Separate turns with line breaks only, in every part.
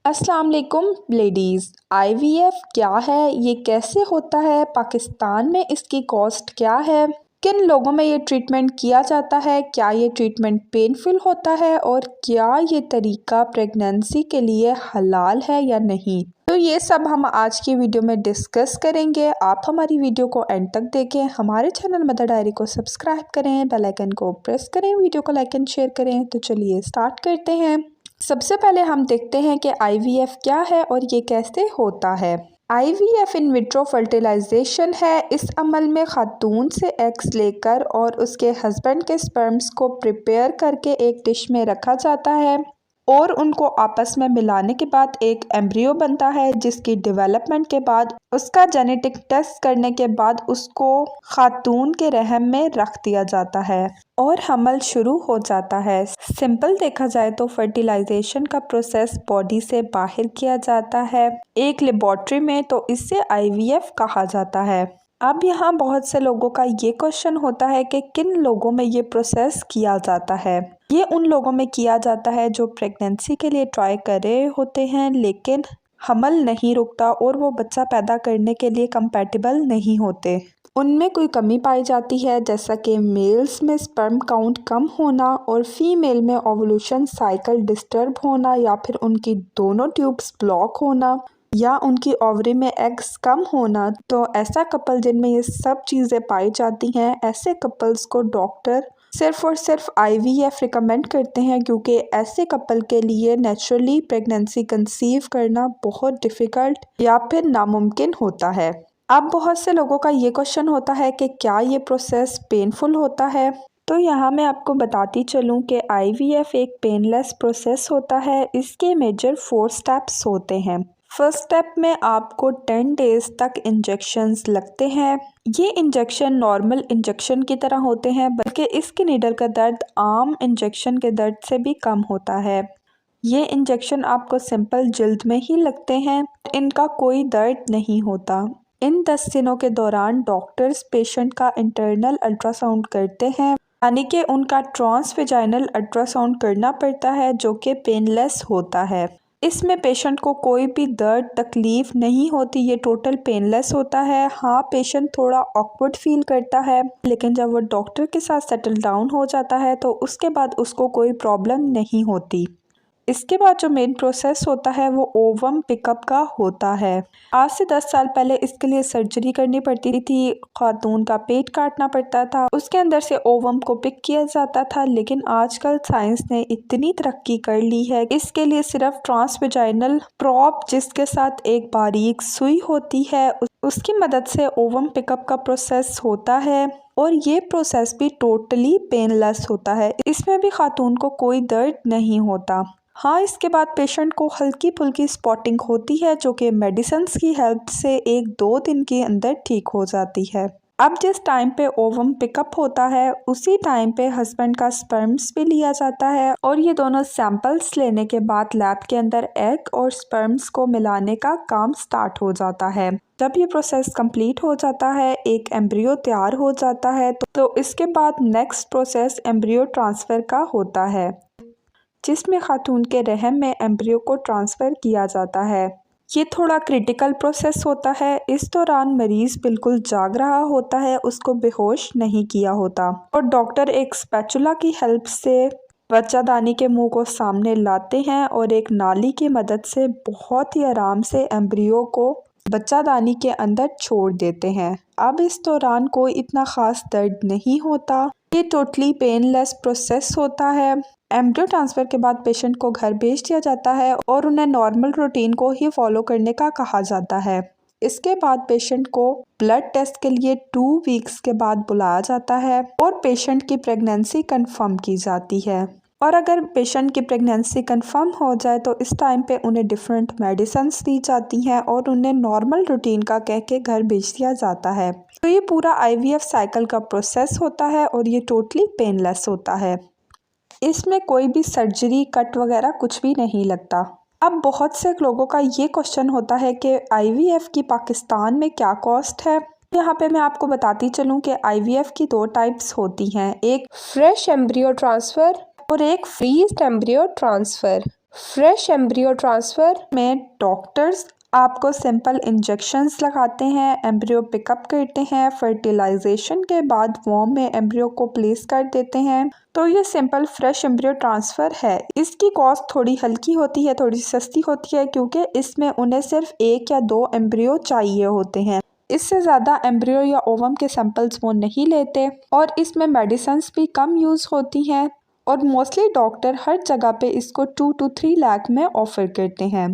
अस्सलाम वालेकुम ladies. IVF क्या है, ये कैसे होता है, पाकिस्तान में इसकी कॉस्ट क्या है, किन लोगों में ये ट्रीटमेंट किया जाता है, क्या ये ट्रीटमेंट पेनफुल होता है और क्या ये तरीका प्रेगनेंसी के लिए हलाल है या नहीं, तो ये सब हम आज की वीडियो में डिस्कस करेंगे। आप हमारी वीडियो को एंड तक देखें, हमारे चैनल मदर डायरी को सब्सक्राइब करें, बेल आइकन को प्रेस करें, वीडियो को लाइक एंड शेयर करें। तो चलिए स्टार्ट करते हैं। सबसे पहले हम देखते हैं कि आईवीएफ क्या है और ये कैसे होता है। आईवीएफ इन विट्रो फर्टिलाइजेशन है। इस अमल में खातून से एग्स लेकर और उसके हस्बैंड के स्पर्म्स को प्रिपेयर करके एक डिश में रखा जाता है और उनको आपस में मिलाने के बाद एक एम्ब्रियो बनता है, जिसकी डेवलपमेंट के बाद उसका जेनेटिक टेस्ट करने के बाद उसको खातून के रहम में रख दिया जाता है और हमल शुरू हो जाता है। सिंपल देखा जाए तो फर्टिलाइजेशन का प्रोसेस बॉडी से बाहर किया जाता है एक लेबोरेटरी में, तो इससे आईवीएफ कहा जाता है। अब यहाँ बहुत से लोगों का ये क्वेश्चन होता है कि किन लोगों में ये प्रोसेस किया जाता है। ये उन लोगों में किया जाता है जो प्रेगनेंसी के लिए ट्राई कर रहे होते हैं लेकिन हमल नहीं रुकता और वो बच्चा पैदा करने के लिए कंपैटिबल नहीं होते। उनमें कोई कमी पाई जाती है, जैसा कि मेल्स में स्पर्म काउंट कम होना और फीमेल में ओवुलेशन साइकिल डिस्टर्ब होना, या फिर उनकी दोनों ट्यूब्स ब्लॉक होना, या उनकी ओवरी में एग्स कम होना। तो ऐसा कपल जिनमें ये सब चीज़ें पाई जाती हैं, ऐसे कपल्स को डॉक्टर सिर्फ और सिर्फ आईवीएफ रिकमेंड करते हैं, क्योंकि ऐसे कपल के लिए नेचुरली प्रेगनेंसी कंसीव करना बहुत डिफ़िकल्ट या फिर नामुमकिन होता है। अब बहुत से लोगों का ये क्वेश्चन होता है कि क्या ये प्रोसेस पेनफुल होता है। तो यहाँ मैं आपको बताती चलूँ कि आईवीएफ एक पेनलेस प्रोसेस होता है। इसके मेजर 4 स्टेप्स होते हैं। फर्स्ट स्टेप में आपको 10 डेज़ तक इंजेक्शंस लगते हैं। ये इंजेक्शन नॉर्मल इंजेक्शन की तरह होते हैं, बल्कि इसके नीडल का दर्द आम इंजेक्शन के दर्द से भी कम होता है। ये इंजेक्शन आपको सिंपल जल्द में ही लगते हैं, इनका कोई दर्द नहीं होता। इन 10 दिनों के दौरान डॉक्टर्स पेशेंट का इंटरनल अल्ट्रासाउंड करते हैं, यानी कि उनका ट्रांसवेजाइनल अल्ट्रासाउंड करना पड़ता है, जो कि पेनलेस होता है। इसमें पेशेंट को कोई भी दर्द तकलीफ़ नहीं होती, ये टोटल पेनलेस होता है। हाँ, पेशेंट थोड़ा ऑकवर्ड फील करता है, लेकिन जब वो डॉक्टर के साथ सेटल डाउन हो जाता है तो उसके बाद उसको कोई प्रॉब्लम नहीं होती। इसके बाद जो मेन प्रोसेस होता है वो ओवम पिकअप का होता है। आज से 10 साल पहले इसके लिए सर्जरी करनी पड़ती थी, खातून का पेट काटना पड़ता था, उसके अंदर से ओवम को पिक किया जाता था। लेकिन आजकल साइंस ने इतनी तरक्की कर ली है, इसके लिए सिर्फ ट्रांसवेजाइनल प्रॉप जिसके साथ एक बारीक सुई होती है, उसकी मदद से ओवम पिकअप का प्रोसेस होता है और ये प्रोसेस भी टोटली पेनलेस होता है। इसमें भी खातून को कोई दर्द नहीं होता। हाँ, इसके बाद पेशेंट को हल्की फुल्की स्पॉटिंग होती है, जो कि मेडिसिन्स की हेल्प से 1-2 दिन के अंदर ठीक हो जाती है। अब जिस टाइम पे ओवम पिकअप होता है उसी टाइम पे हस्बैंड का स्पर्म्स भी लिया जाता है और ये दोनों सैंपल्स लेने के बाद लैब के अंदर एग और स्पर्म्स को मिलाने का काम स्टार्ट हो जाता है। जब ये प्रोसेस कंप्लीट हो जाता है, एक एम्ब्रियो तैयार हो जाता है, तो इसके बाद नेक्स्ट प्रोसेस एम्ब्रियो ट्रांसफ़र का होता है, जिसमें खातून के रहम में एम्ब्रियो को ट्रांसफ़र किया जाता है। ये थोड़ा क्रिटिकल प्रोसेस होता है। इस दौरान मरीज़ बिल्कुल जाग रहा होता है, उसको बेहोश नहीं किया होता और डॉक्टर एक स्पैचुला की हेल्प से बच्चादानी के मुंह को सामने लाते हैं और एक नाली की मदद से बहुत ही आराम से एम्ब्रियो को बच्चादानी के अंदर छोड़ देते हैं। अब इस दौरान कोई इतना ख़ास दर्द नहीं होता। ये टोटली पेनलेस प्रोसेस होता है। एम्ब्रियो ट्रांसफ़र के बाद पेशेंट को घर भेज दिया जाता है और उन्हें नॉर्मल रूटीन को ही फॉलो करने का कहा जाता है। इसके बाद पेशेंट को ब्लड टेस्ट के लिए 2 वीक्स के बाद बुलाया जाता है और पेशेंट की प्रेगनेंसी कंफर्म की जाती है। और अगर पेशेंट की प्रेगनेंसी कंफर्म हो जाए तो इस टाइम पे उन्हें डिफरेंट मेडिसिन्स दी जाती हैं और उन्हें नॉर्मल रूटीन का कह के घर भेज दिया जाता है। तो ये पूरा आईवीएफ साइकिल का प्रोसेस होता है और ये टोटली पेनलेस होता है। इसमें कोई भी सर्जरी कट वगैरह कुछ भी नहीं लगता। अब बहुत से लोगों का ये क्वेश्चन होता है कि आईवीएफ की पाकिस्तान में क्या कॉस्ट है। यहाँ पे मैं आपको बताती चलूँ कि आईवीएफ की 2 टाइप्स होती हैं, एक
फ्रेश एम्ब्रियो ट्रांसफ़र और एक freeze embryo transfer.
Fresh embryo transfer में डॉक्टर्स आपको सिंपल इंजेक्शंस लगाते हैं, एम्ब्रियो पिकअप करते हैं, फर्टिलाइजेशन के बाद वॉर्म में एम्ब्रियो को प्लेस कर देते हैं। तो ये सिंपल फ्रेश एम्ब्रियो ट्रांसफ़र है। इसकी कॉस्ट थोड़ी हल्की होती है, थोड़ी सस्ती होती है, क्योंकि इसमें उन्हें सिर्फ 1 या 2 एम्ब्रियो चाहिए होते हैं। इससे ज़्यादा एम्ब्रियो या ओवम के सैंपल्स वो नहीं लेते और इसमें मेडिसिन्स भी कम यूज़ होती हैं और मोस्टली डॉक्टर हर जगह पे इसको 2 to 3 लाख में ऑफ़र करते हैं।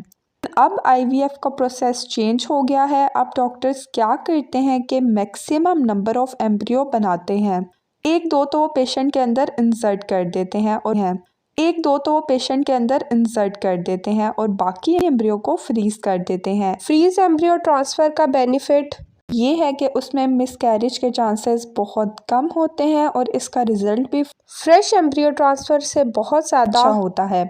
अब आईवीएफ का प्रोसेस चेंज हो गया है। अब डॉक्टर्स क्या करते हैं कि मैक्सिमम नंबर ऑफ एम्ब्रियो बनाते हैं। 1-2 तो वो पेशेंट के अंदर इंसर्ट कर देते हैं और बाकी एम्ब्रियो को फ्रीज कर देते हैं। फ्रीज एम्ब्रियो ट्रांसफ़र का बेनिफिट ये है कि उसमें मिसकैरेज के चांसेस बहुत कम होते हैं और इसका रिजल्ट भी फ्रेश एम्ब्रियो ट्रांसफ़र से बहुत ज़्यादा अच्छा होता है।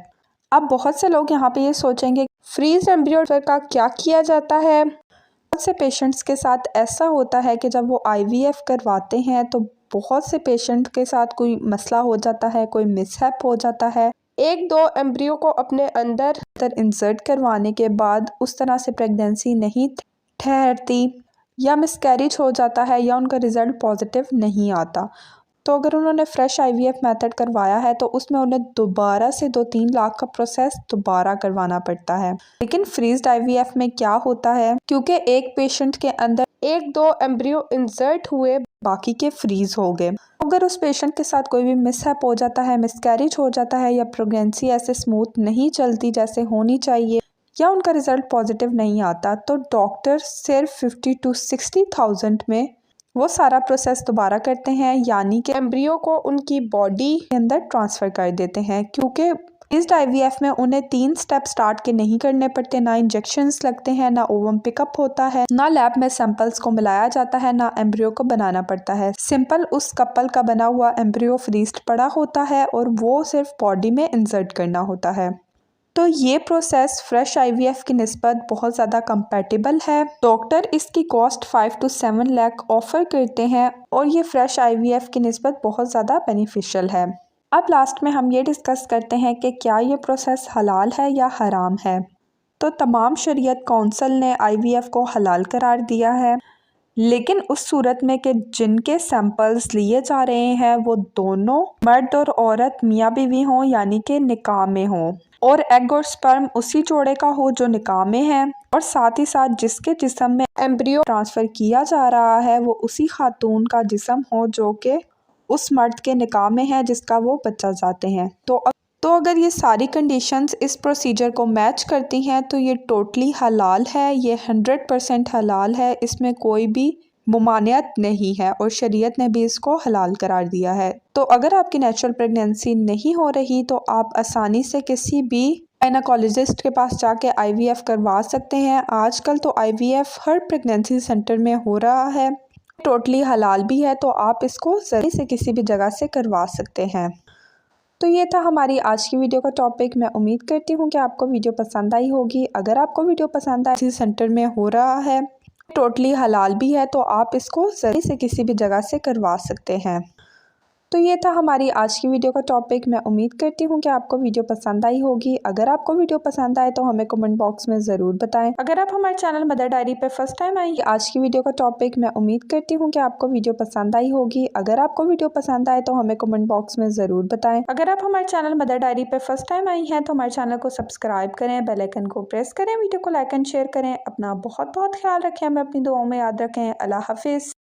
अब बहुत से लोग यहाँ पे ये सोचेंगे फ्रीज एम्ब्रियो का क्या किया जाता है। बहुत से पेशेंट्स के साथ ऐसा होता है कि जब वो आईवीएफ करवाते हैं तो बहुत से पेशेंट के साथ कोई मसला हो जाता है, कोई मिसहैप हो जाता है। 1-2 एम्ब्रियो को अपने अंदर इंसर्ट करवाने के बाद उस तरह से प्रेगनेंसी नहीं ठहरती या मिसकैरेज हो जाता है या उनका रिज़ल्ट पॉजिटिव नहीं आता। तो अगर उन्होंने फ्रेश आईवीएफ मेथड करवाया है तो उसमें उन्हें दोबारा से 2-3 लाख का प्रोसेस दोबारा करवाना पड़ता है। लेकिन फ्रीज्ड आईवीएफ में क्या होता है, क्योंकि एक पेशेंट के अंदर 1-2 एम्ब्रियो इंसर्ट हुए, बाकी के फ्रीज हो गए। अगर उस पेशेंट के साथ कोई भी मिसहैप हो जाता है, मिसकैरेज हो जाता है या प्रेगनेंसी ऐसे स्मूथ नहीं चलती जैसे होनी चाहिए या उनका रिज़ल्ट पॉजिटिव नहीं आता, तो डॉक्टर सिर्फ 50 to 60,000 में वो सारा प्रोसेस दोबारा करते हैं, यानी कि एम्ब्रियो को उनकी बॉडी के अंदर ट्रांसफ़र कर देते हैं। क्योंकि इस आईवीएफ में उन्हें 3 स्टेप स्टार्ट के नहीं करने पड़ते, ना इंजेक्शंस लगते हैं, ना ओवम पिकअप होता है, ना लैब में सैंपल्स को मिलाया जाता है, ना एम्ब्रियो को बनाना पड़ता है। सिंपल उस कपल का बना हुआ एम्ब्रियो फ्रीज्ड पड़ा होता है और वो सिर्फ बॉडी में इंसर्ट करना होता है। तो ये प्रोसेस फ्रेश आईवीएफ की निस्बत बहुत ज़्यादा कंपैटिबल है। डॉक्टर इसकी कॉस्ट 5 to 7 लाख ऑफ़र करते हैं और ये फ्रेश आईवीएफ की निस्बत बहुत ज़्यादा बेनिफिशियल है। अब लास्ट में हम ये डिस्कस करते हैं कि क्या ये प्रोसेस हलाल है या हराम है। तो तमाम शरीयत काउंसिल ने आईवीएफ को हलाल करार दिया है, लेकिन उस सूरत में कि जिनके सैंपल्स लिए जा रहे हैं वो दोनों मर्द और औरत मियाँ बीवी हों, यानी कि निकाह में हों, और एग और स्पर्म उसी जोड़े का हो जो निकाह में है, और साथ ही साथ जिसके जिस्म में एम्ब्रियो ट्रांसफ़र किया जा रहा है वो उसी खातून का जिस्म हो जो कि उस मर्द के निकाह में है जिसका वो बच्चा चाहते हैं। तो अगर ये सारी कंडीशंस इस प्रोसीजर को मैच करती हैं तो ये टोटली हलाल है, ये 100% हलाल है, इसमें कोई भी मुमानियत नहीं है और शरीयत ने भी इसको हलाल करार दिया है। तो अगर आपकी नेचुरल प्रेगनेंसी नहीं हो रही तो आप आसानी से किसी भी गायनेकोलॉजिस्ट के पास जाके आईवीएफ करवा सकते हैं। आजकल तो आईवीएफ हर प्रेगनेंसी सेंटर में हो रहा है, टोटली हलाल भी है, तो आप इसको ज़रूर से किसी भी जगह से करवा सकते हैं। तो ये था हमारी आज की वीडियो का टॉपिक। मैं उम्मीद करती हूँ कि आपको वीडियो पसंद आई होगी। अगर आपको वीडियो पसंद आए, किसी सेंटर में हो रहा है, टोटली हलाल भी है, तो आप इसको ज़रूर से किसी भी जगह से करवा सकते हैं। तो ये था हमारी आज की वीडियो का टॉपिक। मैं उम्मीद करती हूँ कि आपको वीडियो पसंद आई होगी। अगर आपको वीडियो पसंद आए तो हमें कमेंट बॉक्स में ज़रूर बताएं। अगर आप हमारे चैनल मदर डायरी पर फर्स्ट टाइम आई आज की वीडियो का टॉपिक, मैं उम्मीद करती हूँ कि आपको वीडियो पसंद आई होगी। अगर आपको वीडियो पसंद आए तो हमें कमेंट बॉक्स में ज़रूर बताएं। अगर आप हमारे चैनल मदर डायरी पर फर्स्ट टाइम आई हैं तो हमारे चैनल को सब्सक्राइब करें, बेल आइकन को प्रेस करें, वीडियो को लाइक एंड शेयर करें। अपना बहुत बहुत ख्याल रखें, हमें अपनी दुआओं में याद रखें। अल्लाह हाफिज़।